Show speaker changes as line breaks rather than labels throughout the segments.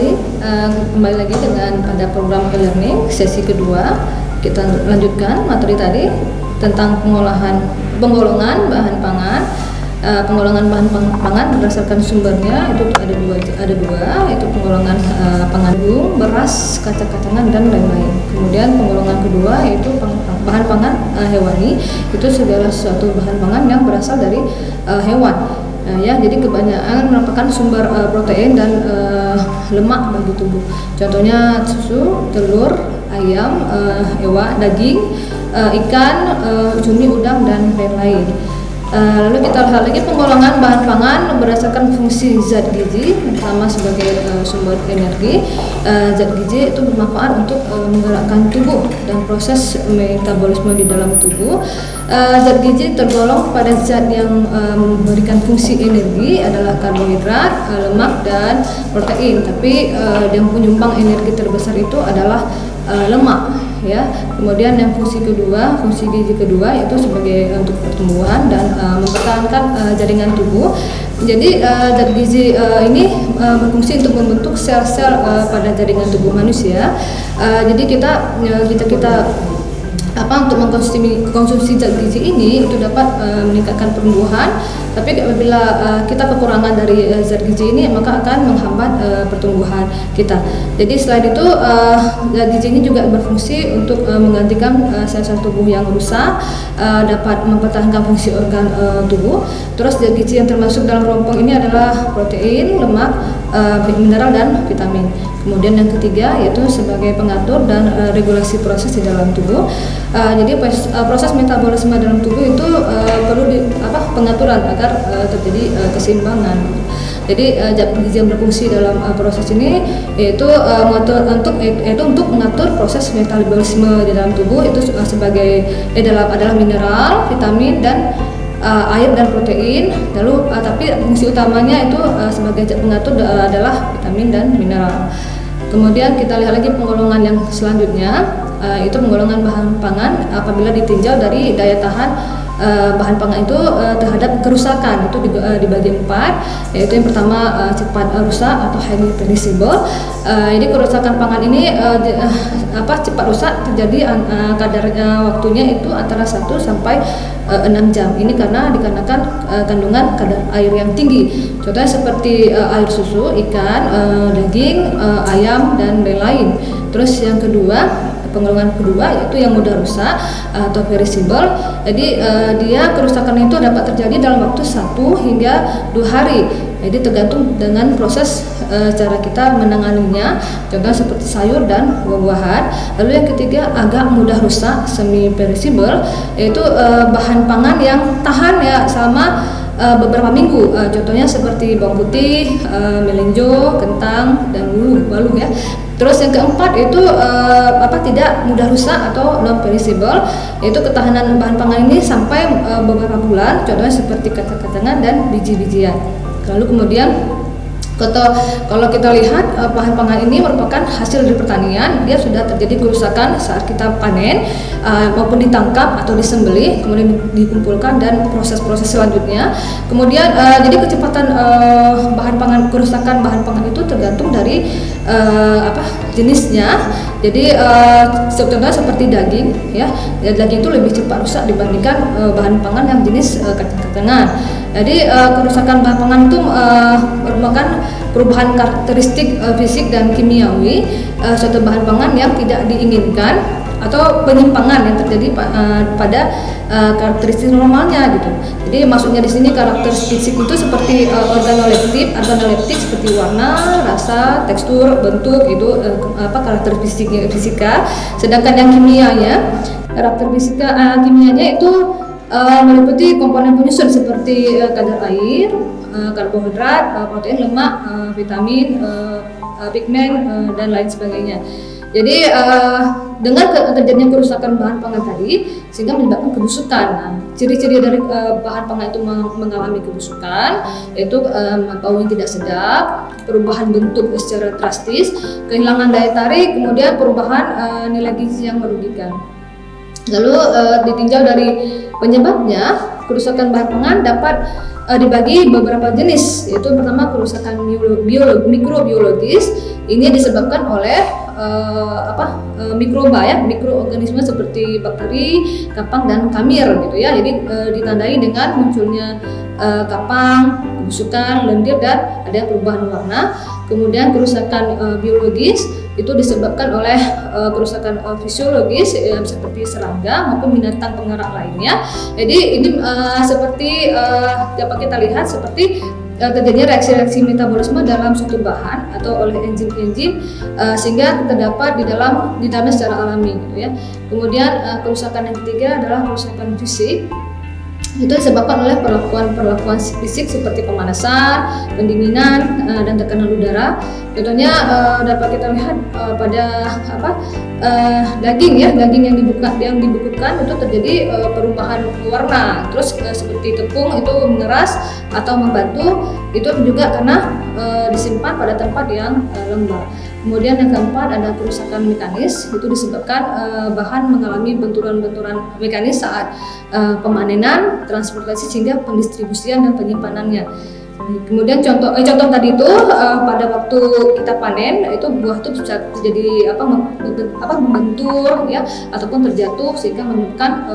tadi kembali lagi dengan pada program e-learning sesi kedua. Kita lanjutkan materi tadi tentang penggolongan bahan pangan. Penggolongan bahan pangan berdasarkan sumbernya itu ada dua yaitu penggolongan pangan jagung, beras, kacang-kacangan dan lain-lain. Kemudian penggolongan kedua yaitu bahan pangan hewani, itu segala sesuatu bahan pangan yang berasal dari hewan. Jadi kebanyakan merupakan sumber protein dan lemak bagi tubuh. Contohnya susu, telur, ayam, daging, ikan, cumi, udang dan lain-lain. Lalu kita lihat lagi penggolongan bahan pangan berdasarkan fungsi zat gizi, pertama sebagai sumber energi. Zat gizi itu bermanfaat untuk menggerakkan tubuh dan proses metabolisme di dalam tubuh. Zat gizi tergolong pada zat yang memberikan fungsi energi adalah karbohidrat, lemak dan protein. Tapi yang penyumbang energi terbesar itu adalah lemak. Kemudian yang fungsi gizi kedua yaitu sebagai untuk pertumbuhan dan mempertahankan jaringan tubuh. Jadi zat gizi ini berfungsi untuk membentuk sel-sel pada jaringan tubuh manusia. Jadi kita untuk mengkonsumsi zat gizi ini itu dapat meningkatkan pertumbuhan. Tapi apabila kita kekurangan dari zat gizi ini maka akan menghambat pertumbuhan kita. Jadi selain itu zat gizi ini juga berfungsi untuk menggantikan sel-sel tubuh yang rusak, dapat mempertahankan fungsi organ tubuh. Terus zat gizi yang termasuk dalam kelompok ini adalah protein, lemak, mineral dan vitamin. Kemudian yang ketiga yaitu sebagai pengatur dan regulasi proses di dalam tubuh. Jadi proses metabolisme dalam tubuh itu perlu pengaturan agar terjadi keseimbangan. Jadi zat gizi yang berfungsi dalam proses ini yaitu untuk mengatur proses metabolisme di dalam tubuh itu adalah mineral, vitamin dan air dan protein. Lalu tapi fungsi utamanya itu sebagai zat pengatur adalah vitamin dan mineral. Kemudian kita lihat lagi penggolongan yang selanjutnya, itu penggolongan bahan pangan apabila ditinjau dari daya tahan bahan pangan itu terhadap kerusakan. Itu dibagi 4, yaitu yang pertama cepat rusak atau highly perishable. Jadi kerusakan pangan ini cepat rusak terjadi kadar waktunya itu antara 1 sampai 6 jam. Ini dikarenakan kandungan kadar air yang tinggi. Contohnya seperti air susu, ikan, daging, ayam dan lain-lain. Terus yang penggolongan kedua yaitu yang mudah rusak atau perishable. Jadi kerusakan itu dapat terjadi dalam waktu 1 hingga 2 hari. Jadi tergantung dengan proses cara kita menanganinya. Contohnya seperti sayur dan buah-buahan. Lalu yang ketiga agak mudah rusak, semi perishable, yaitu bahan pangan yang tahan selama beberapa minggu. Contohnya seperti bawang putih, melenjo, kentang dan walu. Terus yang keempat itu tidak mudah rusak atau non perishable, yaitu ketahanan bahan pangan ini sampai beberapa bulan. Contohnya seperti kacang-kacangan dan biji-bijian. Lalu kemudian kalau kita lihat bahan pangan ini merupakan hasil dari pertanian, dia sudah terjadi kerusakan saat kita panen maupun ditangkap atau disembelih, kemudian dikumpulkan dan proses-proses selanjutnya. Kemudian jadi kecepatan kerusakan bahan pangan itu tergantung dari jenisnya. Jadi contohnya seperti daging, daging itu lebih cepat rusak dibandingkan bahan pangan yang jenis kacang-kacangan. Jadi kerusakan bahan pangan itu merupakan perubahan karakteristik fisik dan kimiawi suatu bahan pangan yang tidak diinginkan atau penyimpangan yang terjadi pada karakteristik normalnya gitu. Jadi maksudnya di sini karakteristik fisik itu seperti organoleptik seperti warna, rasa, tekstur, bentuk itu karakteristik fisika. Sedangkan yang karakteristik kimianya itu meliputi komponen penyusun seperti kadar air, karbohidrat, protein, lemak, vitamin, pigmen dan lain sebagainya. Jadi dengan terjadinya kerusakan bahan pangan tadi sehingga menyebabkan kebusukan. Ciri-ciri dari bahan pangan itu mengalami kebusukan yaitu baunya tidak sedap, perubahan bentuk secara drastis, kehilangan daya tarik, kemudian perubahan nilai gizi yang merugikan. Lalu ditinjau dari penyebabnya, kerusakan bahan pangan dapat dibagi beberapa jenis, yaitu pertama kerusakan mikrobiologis. Ini disebabkan oleh mikroba ya, mikroorganisme seperti bakteri, kapang dan kamir gitu ya. Jadi ditandai dengan munculnya kapang, kebusukan, lendir dan ada perubahan warna. Kemudian kerusakan biologis itu disebabkan oleh kerusakan fisiologis seperti serangga maupun binatang pengerat lainnya. Jadi ini seperti dapat kita lihat seperti terjadinya reaksi-reaksi metabolisme dalam suatu bahan atau oleh enzim-enzim sehingga terdapat di dalamnya secara alami gitu ya. Kemudian kerusakan yang ketiga adalah kerusakan fisik. Itu disebabkan oleh perlakuan fisik seperti pemanasan, pendinginan, dan tekanan udara. Contohnya dapat kita lihat pada daging yang dibekukan itu terjadi perubahan warna. Terus seperti tepung itu mengeras atau membantu, itu juga karena disimpan pada tempat yang lembab. Kemudian yang keempat ada kerusakan mekanis, itu disebabkan bahan mengalami benturan-benturan mekanis saat pemanenan, transportasi sehingga pendistribusian dan penyimpanannya. Kemudian contoh tadi itu pada waktu kita panen itu buah itu bisa terjadi membentur ya ataupun terjatuh sehingga menyebabkan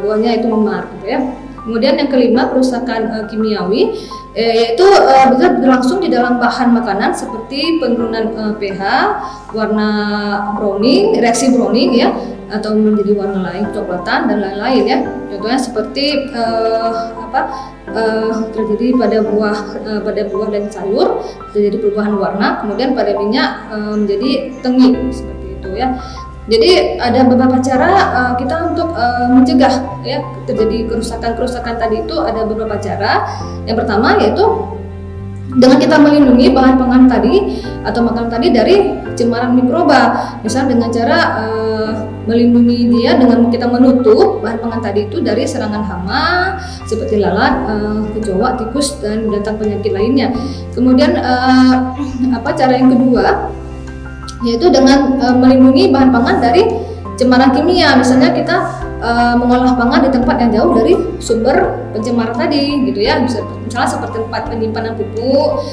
buahnya itu memar gitu ya. Kemudian yang kelima kerusakan kimiawi, yaitu bisa berlangsung di dalam bahan makanan seperti penurunan pH, warna browning, reaksi browning ya, atau menjadi warna lain kecoklatan dan lain-lain ya. Contohnya seperti terjadi pada buah dan sayur terjadi perubahan warna, kemudian pada minyak menjadi tengi seperti itu ya. Jadi ada beberapa cara kita untuk mencegah ya terjadi kerusakan tadi itu ada beberapa cara. Yang pertama yaitu dengan kita melindungi bahan pangan tadi atau makanan tadi dari cemaran mikroba, misalnya dengan cara melindungi dia dengan kita menutup bahan pangan tadi itu dari serangan hama seperti lalat, kecoa, tikus dan binatang penyakit lainnya. Kemudian cara yang kedua yaitu dengan melindungi bahan pangan dari cemaran kimia. Misalnya kita mengolah pangan di tempat yang jauh dari sumber pencemaran tadi gitu ya, misalnya seperti tempat penyimpanan pupuk,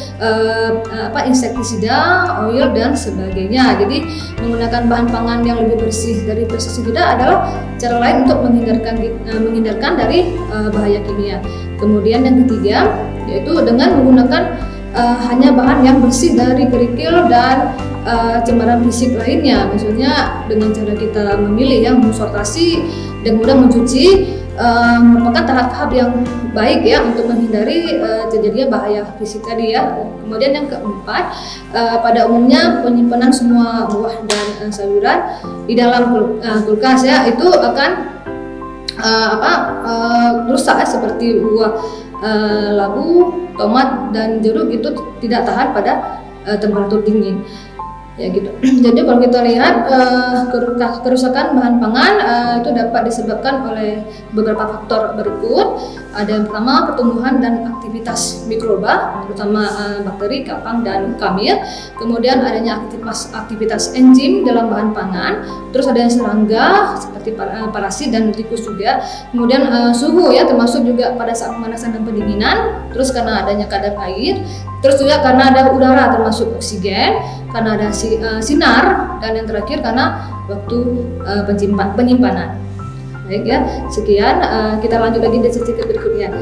insektisida, oil dan sebagainya. Jadi menggunakan bahan pangan yang lebih bersih dari pestisida adalah cara lain untuk menghindarkan dari bahaya kimia. Kemudian yang ketiga yaitu dengan menggunakan hanya bahan yang bersih dari kerikil dan cemaran fisik lainnya. Maksudnya dengan cara kita memilih yang mensortasi dan mudah mencuci merupakan tahap-tahap yang baik ya untuk menghindari terjadinya bahaya fisik tadi ya. Kemudian yang keempat, pada umumnya penyimpanan semua buah dan sayuran di dalam kulkas ya itu akan rusak ya, seperti buah labu, tomat dan jeruk itu tidak tahan pada temperatur dingin. Ya gitu. Jadi kalau kita lihat kerusakan bahan pangan itu dapat disebabkan oleh beberapa faktor berikut. Ada yang pertama pertumbuhan dan aktivitas mikroba, terutama bakteri, kapang dan kamir. Kemudian adanya aktivitas enzim dalam bahan pangan. Terus ada yang serangga seperti parasit dan tikus juga. Kemudian suhu ya, termasuk juga pada saat pemanasan dan pendinginan. Terus karena adanya kadar air. Terus juga karena ada udara termasuk oksigen, karena ada sinar, dan yang terakhir karena waktu penyimpanan. Baik ya, sekian, kita lanjut lagi di sesi berikutnya.